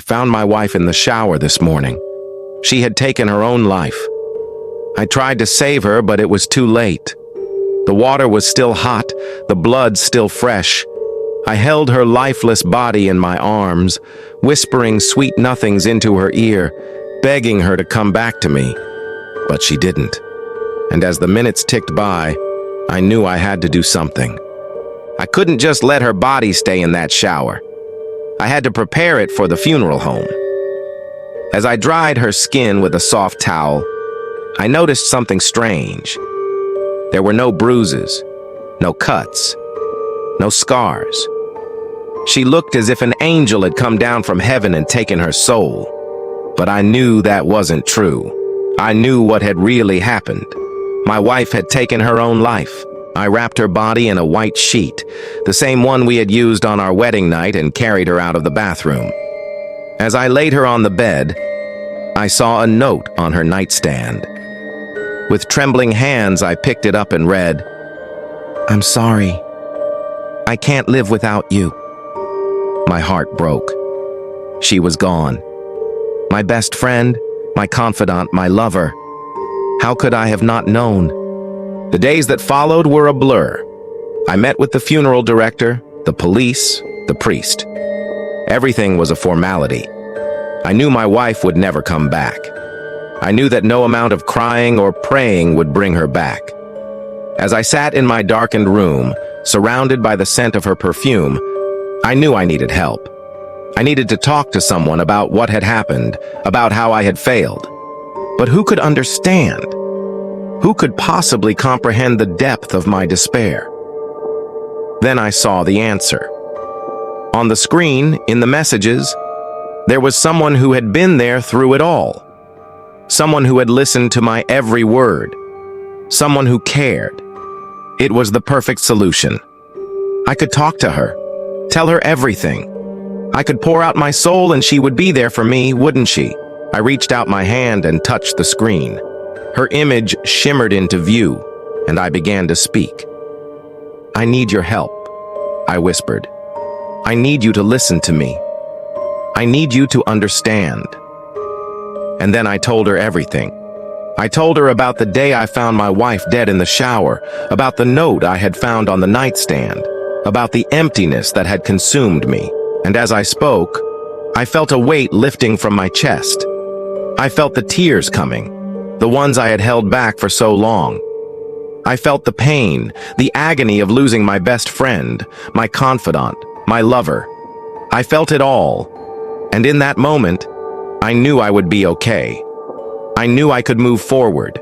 found my wife in the shower this morning. She had taken her own life. I tried to save her, but it was too late. The water was still hot, the blood still fresh. I held her lifeless body in my arms, whispering sweet nothings into her ear, begging her to come back to me. But she didn't. And as the minutes ticked by, I knew I had to do something. I couldn't just let her body stay in that shower. I had to prepare it for the funeral home. As I dried her skin with a soft towel, I noticed something strange. There were no bruises, no cuts, no scars. She looked as if an angel had come down from heaven and taken her soul. But I knew that wasn't true. I knew what had really happened. My wife had taken her own life. I wrapped her body in a white sheet, the same one we had used on our wedding night, and carried her out of the bathroom. As I laid her on the bed, I saw a note on her nightstand. With trembling hands, I picked it up and read, "I'm sorry. I can't live without you." My heart broke. She was gone. My best friend, my confidant, my lover. How could I have not known? The days that followed were a blur. I met with the funeral director, the police, the priest. Everything was a formality. I knew my wife would never come back. I knew that no amount of crying or praying would bring her back. As I sat in my darkened room, surrounded by the scent of her perfume, I knew I needed help. I needed to talk to someone about what had happened, about how I had failed. But who could understand? Who could possibly comprehend the depth of my despair? Then I saw the answer. On the screen, in the messages, there was someone who had been there through it all. Someone who had listened to my every word. Someone who cared. It was the perfect solution. I could talk to her, tell her everything. I could pour out my soul and she would be there for me, wouldn't she? I reached out my hand and touched the screen. Her image shimmered into view, and I began to speak. "I need your help," I whispered. "I need you to listen to me. I need you to understand." And then I told her everything. I told her about the day I found my wife dead in the shower, about the note I had found on the nightstand, about the emptiness that had consumed me. And as I spoke, I felt a weight lifting from my chest. I felt the tears coming, the ones I had held back for so long. I felt the pain, the agony of losing my best friend, my confidant, my lover. I felt it all, and in that moment, I knew I would be okay. I knew I could move forward.